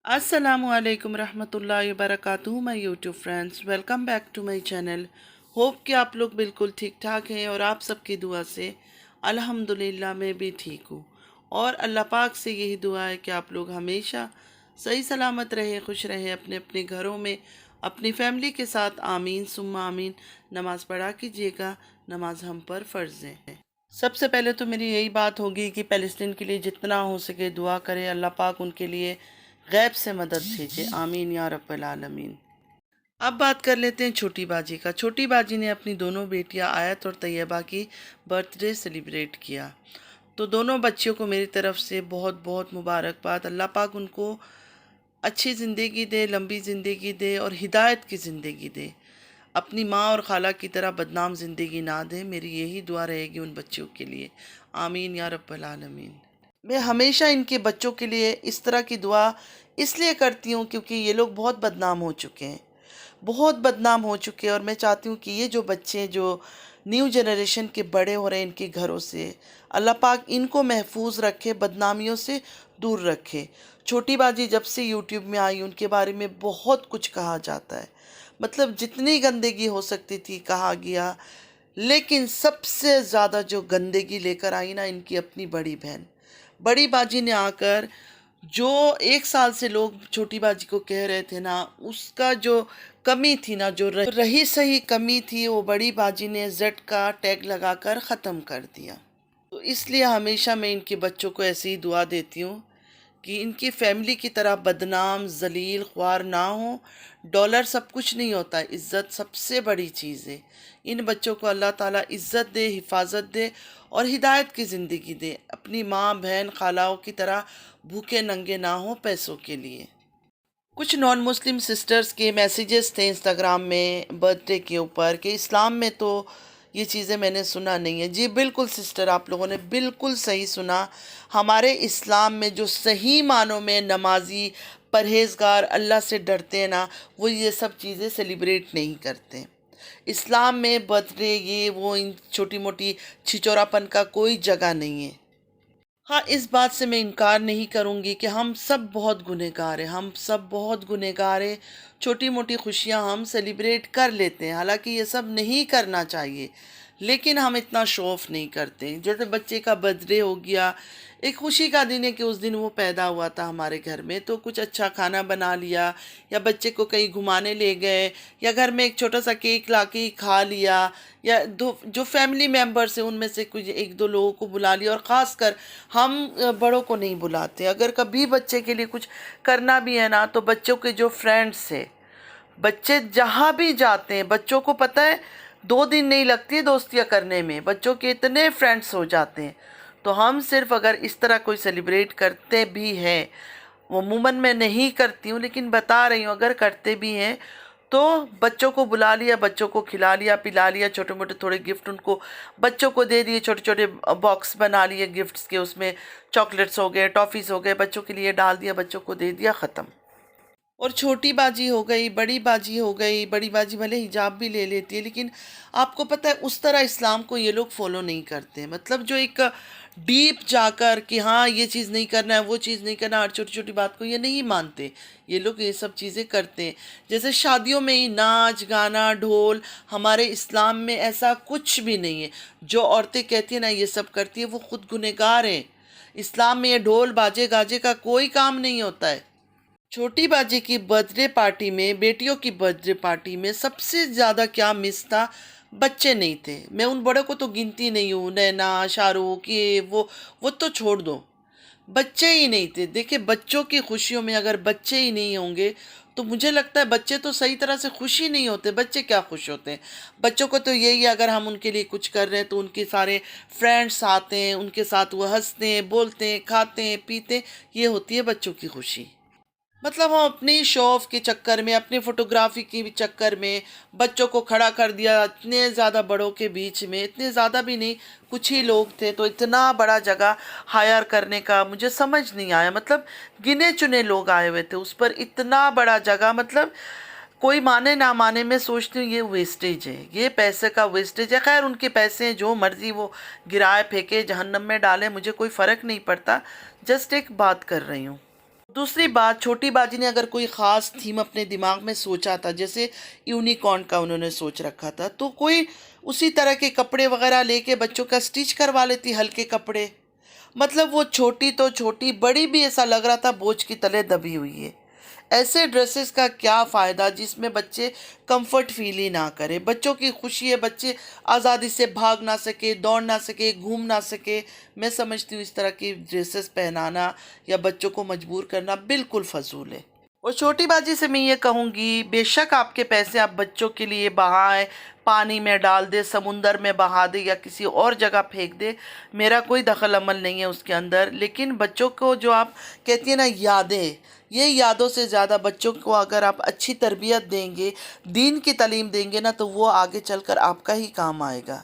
अस्सलामुअलैकुम रहमतुल्लाहि वबरकातुहू my YouTube friends, welcome back to my channel. Hope कि आप लोग बिल्कुल ठीक ठाक हैं और आप सबकी दुआ से अल्हम्दुलिल्लाह मैं भी ठीक हूँ। और अल्लाह पाक से यही दुआ है कि आप लोग हमेशा सही सलामत रहे, खुश रहे अपने अपने घरों में अपनी फैमिली के साथ। आमीन सुम्मा आमीन। नमाज़ पढ़ा कीजिएगा, नमाज हम पर फ़र्ज़ है। सबसे पहले तो मेरी यही बात होगी कि फ़लस्तीन के लिए जितना हो सके दुआ करें, अल्लाह पाक उनके लिए गैब से मदद भेजे। आमीन या रब्बल आलमीन। अब बात कर लेते हैं छोटी बाजी का। छोटी बाजी ने अपनी दोनों बेटियां आयत और तैयबा की बर्थडे सेलिब्रेट किया। तो दोनों बच्चियों को मेरी तरफ से बहुत बहुत मुबारकबाद। अल्लाह पाक उनको अच्छी ज़िंदगी दे, लंबी ज़िंदगी दे और हिदायत की ज़िंदगी दे। अपनी माँ और खाला की तरह बदनाम ज़िंदगी ना दे। मेरी यही दुआ रहेगी उन बच्चियों के लिए। आमीन या रब्बल आलमीन। मैं हमेशा इनके बच्चों के लिए इस तरह की दुआ इसलिए करती हूँ क्योंकि ये लोग बहुत बदनाम हो चुके हैं, बहुत बदनाम हो चुके हैं। और मैं चाहती हूँ कि ये जो बच्चे जो न्यू जनरेशन के बड़े हो रहे हैं इनके घरों से, अल्लाह पाक इनको महफूज रखे, बदनामियों से दूर रखे। छोटी बाजी जब से यूट्यूब में आई उनके बारे में बहुत कुछ कहा जाता है, मतलब जितनी गंदगी हो सकती थी कहा गया। लेकिन सबसे ज़्यादा जो गंदगी लेकर आई ना इनकी अपनी बड़ी बाजी ने आकर, जो 1 साल से लोग छोटी बाजी को कह रहे थे ना, उसका जो कमी थी ना, जो रही सही कमी थी, वो बड़ी बाजी ने जेड का टैग लगाकर ख़त्म कर दिया। तो इसलिए हमेशा मैं इनके बच्चों को ऐसी ही दुआ देती हूँ कि इनकी फैमिली की तरह बदनाम जलील ख्वार ना हो। डॉलर सब कुछ नहीं होता, इज़्ज़त सबसे बड़ी चीज़ है। इन बच्चों को अल्लाह ताला इज़्ज़त दे, हिफाजत दे और हिदायत की ज़िंदगी दे। अपनी माँ बहन खालाओं की तरह भूखे नंगे ना हो पैसों के लिए। कुछ नॉन मुस्लिम सिस्टर्स के मैसेजेस थे इंस्टाग्राम में बर्थडे के ऊपर कि इस्लाम में तो ये चीज़ें मैंने सुना नहीं है। जी बिल्कुल सिस्टर, आप लोगों ने बिल्कुल सही सुना। हमारे इस्लाम में जो सही मानों में नमाजी परहेज़गार अल्लाह से डरते हैं ना, वो ये सब चीज़ें सेलिब्रेट नहीं करते। इस्लाम में बर्थडे ये वो इन छोटी मोटी छिचोरापन का कोई जगह नहीं है। हाँ, इस बात से मैं इनकार नहीं करूँगी कि हम सब बहुत गुनहगार हैं, हम सब बहुत गुनहगार हैं। छोटी मोटी खुशियाँ हम सेलिब्रेट कर लेते हैं, हालांकि ये सब नहीं करना चाहिए, लेकिन हम इतना शो ऑफ नहीं करते। जैसे बच्चे का बर्थडे हो गया, एक खुशी का दिन है कि उस दिन वो पैदा हुआ था हमारे घर में, तो कुछ अच्छा खाना बना लिया, या बच्चे को कहीं घुमाने ले गए, या घर में एक छोटा सा केक ला के खा लिया, या दो जो फैमिली मेम्बर्स हैं उनमें से कुछ एक दो लोगों को बुला लिया। और ख़ास कर हम बड़ों को नहीं बुलाते। अगर कभी बच्चे के लिए कुछ करना भी है ना, तो बच्चों के जो फ्रेंड्स हैं, बच्चे जहाँ भी जाते हैं, बच्चों को पता है 2 दिन नहीं लगती है दोस्तियाँ करने में, बच्चों के इतने फ्रेंड्स हो जाते हैं। तो हम सिर्फ अगर इस तरह कोई सेलिब्रेट करते भी हैं, वो अमूमन मैं नहीं करती हूँ लेकिन बता रही हूँ, अगर करते भी हैं तो बच्चों को बुला लिया, बच्चों को खिला लिया पिला लिया, छोटे मोटे थोड़े गिफ्ट उनको बच्चों को दे दिए, छोटे छोटे बॉक्स बना लिए गिफ्ट्स के, उसमें चॉकलेट्स हो गए, टॉफ़ीज़ हो गए, बच्चों के लिए डाल दिया, बच्चों को दे दिया, ख़त्म। और छोटी बाजी हो गई, बड़ी बाजी हो गई। बड़ी बाजी भले हिजाब भी ले लेती है, लेकिन आपको पता है उस तरह इस्लाम को ये लोग फॉलो नहीं करते। मतलब जो एक डीप जाकर कि हाँ ये चीज़ नहीं करना है, वो चीज़ नहीं करना, हर छोटी छोटी बात को ये नहीं मानते। ये लोग ये सब चीज़ें करते हैं। जैसे शादियों में ही नाच गाना ढोल, हमारे इस्लाम में ऐसा कुछ भी नहीं है। जो औरतें कहती हैं ना ये सब करती है, वो खुद गुनहगार हैं। इस्लाम में ये ढोल बाजे गाजे का कोई काम नहीं होता है। छोटी बाजी की बर्थडे पार्टी में, बेटियों की बर्थडे पार्टी में सबसे ज़्यादा क्या मिस था? बच्चे नहीं थे। मैं उन बड़ों को तो गिनती नहीं हूँ, नैना शाहरुख ये वो तो छोड़ दो, बच्चे ही नहीं थे। देखिए बच्चों की खुशियों में अगर बच्चे ही नहीं होंगे तो मुझे लगता है बच्चे तो सही तरह से खुश ही नहीं होते। बच्चे क्या खुश होते हैं? बच्चों को तो यही है, अगर हम उनके लिए कुछ कर रहे हैं तो उनके सारे फ्रेंड्स आते हैं, उनके साथ वो हंसते हैं, बोलते हैं, खाते हैं, पीते हैं। ये होती है बच्चों की खुशी। मतलब हम अपनी शो ऑफ के चक्कर में, अपनी फोटोग्राफी के भी चक्कर में बच्चों को खड़ा कर दिया इतने ज़्यादा बड़ों के बीच में। इतने ज़्यादा भी नहीं, कुछ ही लोग थे, तो इतना बड़ा जगह हायर करने का मुझे समझ नहीं आया। मतलब गिने चुने लोग आए हुए थे, उस पर इतना बड़ा जगह, मतलब कोई माने ना माने, मैं सोचती हूँ ये वेस्टेज है, ये पैसे का वेस्टेज है। खैर उनके पैसे हैं, जो मर्जी वो गिराए फेंके जहन्नम में डाले, मुझे कोई फ़र्क नहीं पड़ता। जस्ट एक बात कर रही हूँ। दूसरी बात, छोटी बाजी ने अगर कोई ख़ास थीम अपने दिमाग में सोचा था, जैसे यूनिकॉर्न का उन्होंने सोच रखा था, तो कोई उसी तरह के कपड़े वगैरह लेके बच्चों का स्टिच करवा लेती, हल्के कपड़े। मतलब वो छोटी तो छोटी, बड़ी भी ऐसा लग रहा था बोझ की तले दबी हुई है। ऐसे ड्रेसेस का क्या फ़ायदा जिसमें बच्चे कंफर्ट फील ही ना करें। बच्चों की खुशी है, बच्चे आज़ादी से भाग ना सके, दौड़ ना सके, घूम ना सके। मैं समझती हूँ इस तरह की ड्रेसेस पहनाना या बच्चों को मजबूर करना बिल्कुल फजूल है। और छोटी बाजी से मैं ये कहूँगी, बेशक आपके पैसे आप बच्चों के लिए बहाएं, पानी में डाल दे, समुंदर में बहा दे या किसी और जगह फेंक दे, मेरा कोई दखल अमल नहीं है उसके अंदर। लेकिन बच्चों को जो आप कहती है ना यादें, ये यादों से ज़्यादा बच्चों को अगर आप अच्छी तरबियत देंगे, दीन की तालीम देंगे ना, तो वो आगे चलकर आपका ही काम आएगा।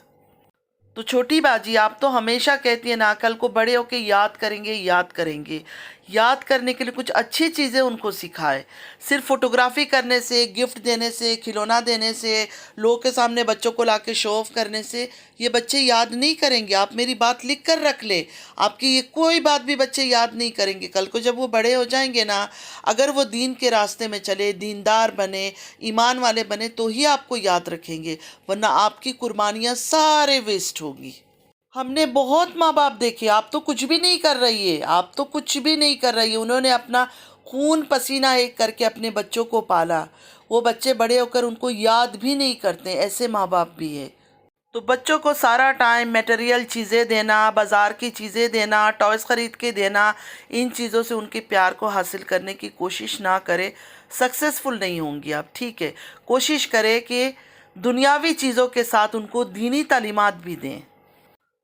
तो छोटी बाजी, आप तो हमेशा कहती है ना कल को बड़े होके याद करेंगे, याद करेंगे। याद करने के लिए कुछ अच्छी चीज़ें उनको सिखाए। सिर्फ फोटोग्राफी करने से, गिफ्ट देने से, खिलौना देने से, लोगों के सामने बच्चों को लाके शो ऑफ करने से ये बच्चे याद नहीं करेंगे। आप मेरी बात लिख कर रख ले, आपकी ये कोई बात भी बच्चे याद नहीं करेंगे। कल को जब वो बड़े हो जाएंगे ना, अगर वो दीन के रास्ते में चले, दीनदार बने, ईमान वाले बने, तो ही आपको याद रखेंगे, वरना आपकी कुर्बानियाँ सारे वेस्ट होगी। हमने बहुत माँ बाप देखे, आप तो कुछ भी नहीं कर रही है, आप तो कुछ भी नहीं कर रही है। उन्होंने अपना खून पसीना एक करके अपने बच्चों को पाला, वो बच्चे बड़े होकर उनको याद भी नहीं करते, ऐसे माँ बाप भी है। तो बच्चों को सारा टाइम मटेरियल चीज़ें देना, बाज़ार की चीज़ें देना, टॉयज़ ख़रीद के देना, इन चीज़ों से उनके प्यार को हासिल करने की कोशिश ना करें, सक्सेसफुल नहीं होंगी आप। ठीक है, कोशिश करें कि दुनियावी चीज़ों के साथ उनको दीनी तालीमात भी दें।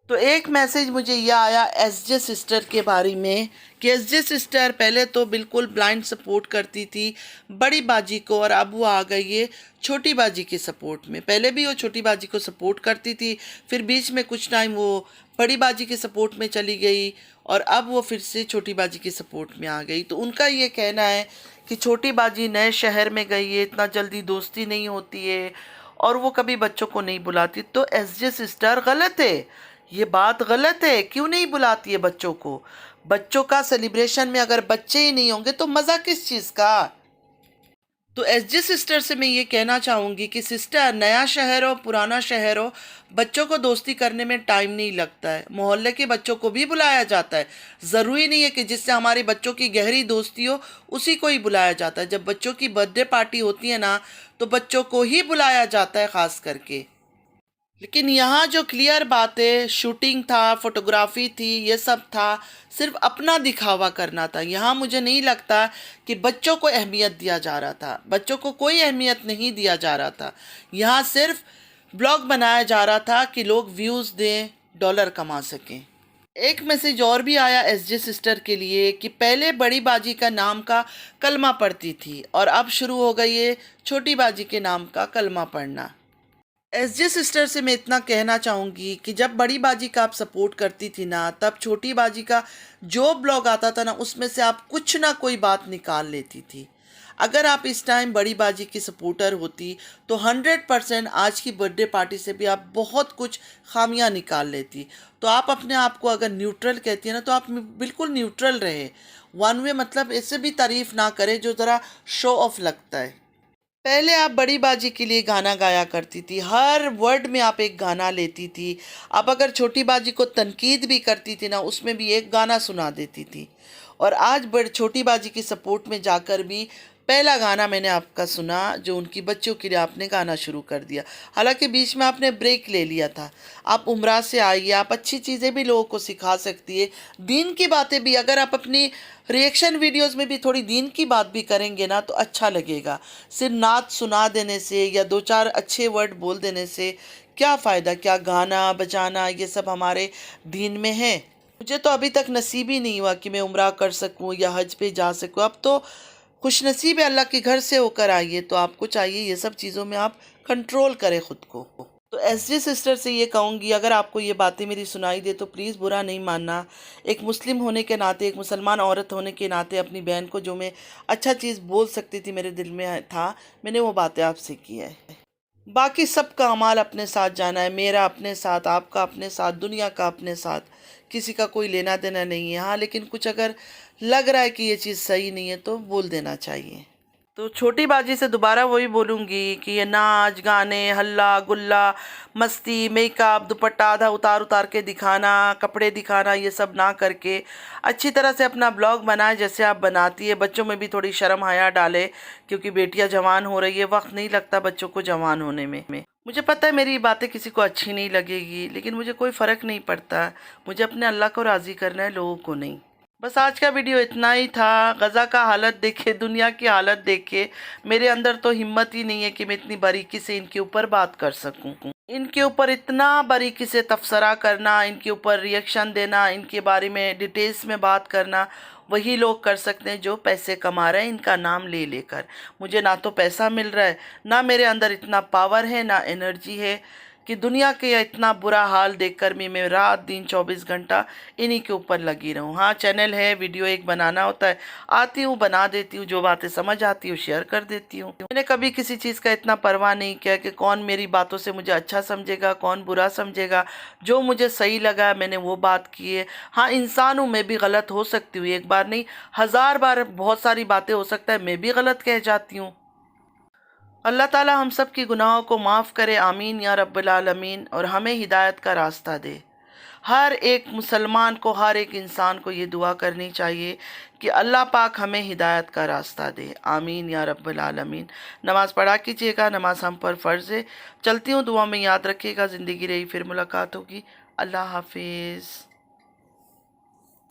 तो एक मैसेज मुझे यह आया एसजे सिस्टर के बारे में कि एसजे सिस्टर पहले तो बिल्कुल ब्लाइंड सपोर्ट करती थी बड़ी बाजी को, और अब वो आ गई है छोटी बाजी के सपोर्ट में। पहले भी वो छोटी बाजी को सपोर्ट करती थी, फिर बीच में कुछ टाइम वो बड़ी बाजी के सपोर्ट में चली गई, और अब वो फिर से छोटी बाजी के सपोर्ट में आ गई। तो उनका ये कहना है कि छोटी बाजी नए शहर में गई है, इतना जल्दी दोस्ती नहीं होती है, और वो कभी बच्चों को नहीं बुलाती। तो एसजे सिस्टर गलत है, ये बात गलत है। क्यों नहीं बुलाती है बच्चों को? बच्चों का सेलिब्रेशन में अगर बच्चे ही नहीं होंगे तो मज़ा किस चीज़ का? तो एसजे सिस्टर से मैं ये कहना चाहूँगी कि सिस्टर, नया शहर हो पुराना शहर हो, बच्चों को दोस्ती करने में टाइम नहीं लगता है। मोहल्ले के बच्चों को भी बुलाया जाता है। ज़रूरी नहीं है कि जिससे हमारे बच्चों की गहरी दोस्ती हो उसी को ही बुलाया जाता है। जब बच्चों की बर्थडे पार्टी होती है ना, तो बच्चों को ही बुलाया जाता है ख़ास करके। लेकिन यहाँ जो क्लियर बात है, शूटिंग था, फोटोग्राफी थी, ये सब था, सिर्फ अपना दिखावा करना था। यहाँ मुझे नहीं लगता कि बच्चों को अहमियत दिया जा रहा था। बच्चों को कोई अहमियत नहीं दिया जा रहा था। यहाँ सिर्फ ब्लॉग बनाया जा रहा था कि लोग व्यूज़ दें, डॉलर कमा सकें। एक मैसेज और भी आया एसजे सिस्टर के लिए कि पहले बड़ी बाजी का नाम का कलमा पढ़ती थी और अब शुरू हो गई है छोटी बाजी के नाम का कलमा पढ़ना। एसजे सिस्टर से मैं इतना कहना चाहूँगी कि जब बड़ी बाजी का आप सपोर्ट करती थी ना, तब छोटी बाजी का जो ब्लॉग आता था ना, उसमें से आप कुछ ना कोई बात निकाल लेती थी। अगर आप इस टाइम बड़ी बाजी की सपोर्टर होती तो 100% आज की बर्थडे पार्टी से भी आप बहुत कुछ खामियां निकाल लेती। तो आप अपने आप को अगर न्यूट्रल कहती है ना, तो आप बिल्कुल न्यूट्रल रहे। वन वे मतलब ऐसे भी तारीफ़ ना करें जो ज़रा शो ऑफ लगता है। पहले आप बड़ी बाजी के लिए गाना गाया करती थी, हर वर्ड में आप एक गाना लेती थी। आप अगर छोटी बाजी को तनकीद भी करती थी ना, उसमें भी एक गाना सुना देती थी। और आज छोटी बाजी की सपोर्ट में जाकर भी पहला गाना मैंने आपका सुना जो उनकी बच्चों के लिए आपने गाना शुरू कर दिया। हालांकि बीच में आपने ब्रेक ले लिया था। आप उम्रा से आई, आप अच्छी चीज़ें भी लोगों को सिखा सकती है, दीन की बातें भी। अगर आप अपनी रिएक्शन वीडियोस में भी थोड़ी दीन की बात भी करेंगे ना, तो अच्छा लगेगा। सिर्फ नात सुना देने से या दो चार अच्छे वर्ड बोल देने से क्या फ़ायदा? क्या गाना बजाना ये सब हमारे दीन में है? मुझे तो अभी तक नसीब ही नहीं हुआ कि मैं उम्रा कर सकूं या हज पे जा सकूं। अब तो खुश नसीब है, अल्लाह के घर से होकर आइए, तो आपको चाहिए ये सब चीज़ों में आप कंट्रोल करें ख़ुद को। तो एसजे सिस्टर से ये कहूँगी, अगर आपको ये बातें मेरी सुनाई दे तो प्लीज़ बुरा नहीं मानना। एक मुस्लिम होने के नाते, एक मुसलमान औरत होने के नाते, अपनी बहन को जो मैं अच्छा चीज़ बोल सकती थी, मेरे दिल में था, मैंने वो बातें आपसे की है। باقی سب کا اعمال اپنے ساتھ جانا ہے، میرا اپنے ساتھ، آپ کا اپنے ساتھ، دنیا کا اپنے ساتھ، کسی کا کوئی لینا دینا نہیں ہے۔ ہاں لیکن کچھ اگر لگ رہا ہے کہ یہ چیز صحیح نہیں ہے تو بول دینا چاہیے۔ تو چھوٹی باجی سے دوبارہ وہی بولوں گی کہ یہ ناچ گانے ہلا گلا مستی میک اپ دوپٹہ آدھا اتار اتار کے دکھانا، کپڑے دکھانا، یہ سب نہ کر کے اچھی طرح سے اپنا بلاگ بنائے جیسے آپ بناتی ہے۔ بچوں میں بھی تھوڑی شرم حیا ڈالے، کیونکہ بیٹیاں جوان ہو رہی ہے، وقت نہیں لگتا بچوں کو جوان ہونے میں۔ مجھے پتہ ہے میری باتیں کسی کو اچھی نہیں لگے گی، لیکن مجھے کوئی فرق نہیں پڑتا، مجھے اپنے اللہ کو راضی کرنا ہے، لوگوں کو نہیں۔ بس آج کا ویڈیو اتنا ہی تھا۔ غزہ کا حالت دیکھے، دنیا کی حالت دیکھے، میرے اندر تو ہمت ہی نہیں ہے کہ میں اتنی باریکی سے ان کے اوپر بات کر سکوں۔ ان کے اوپر اتنا باریکی سے تبصرہ کرنا، ان کے اوپر ریئیکشن دینا، ان کے بارے میں ڈیٹیلز میں بات کرنا، وہی لوگ کر سکتے ہیں جو پیسے کما رہے ہیں ان کا نام لے لے کر۔ مجھے نہ تو پیسہ مل رہا ہے، نہ میرے اندر اتنا پاور ہے، نہ انرجی ہے کہ دنیا کے اتنا برا حال دیکھ کر بھی میں رات دن 24 گھنٹہ انہی کے اوپر لگی رہوں۔ ہاں چینل ہے، ویڈیو ایک بنانا ہوتا ہے، آتی ہوں بنا دیتی ہوں، جو باتیں سمجھ آتی ہوں شیئر کر دیتی ہوں۔ میں نے کبھی کسی چیز کا اتنا پرواہ نہیں کیا کہ کون میری باتوں سے مجھے اچھا سمجھے گا، کون برا سمجھے گا۔ جو مجھے صحیح لگا میں نے وہ بات کی ہے۔ ہاں انسان ہوں، میں بھی غلط ہو سکتی ہوں، ایک بار نہیں 1000 بار بہت ساری باتیں ہو سکتا ہے میں بھی غلط کہہ جاتی ہوں۔ اللہ تعالی ہم سب کی گناہوں کو معاف کرے، آمین یا رب العالمین، اور ہمیں ہدایت کا راستہ دے۔ ہر ایک مسلمان کو، ہر ایک انسان کو یہ دعا کرنی چاہیے کہ اللہ پاک ہمیں ہدایت کا راستہ دے، آمین یا رب العالمین۔ نماز پڑھا کیجیے گا، نماز ہم پر فرض ہے۔ چلتی ہوں، دعا میں یاد رکھیے گا، زندگی رہی پھر ملاقات ہوگی۔ اللہ حافظ۔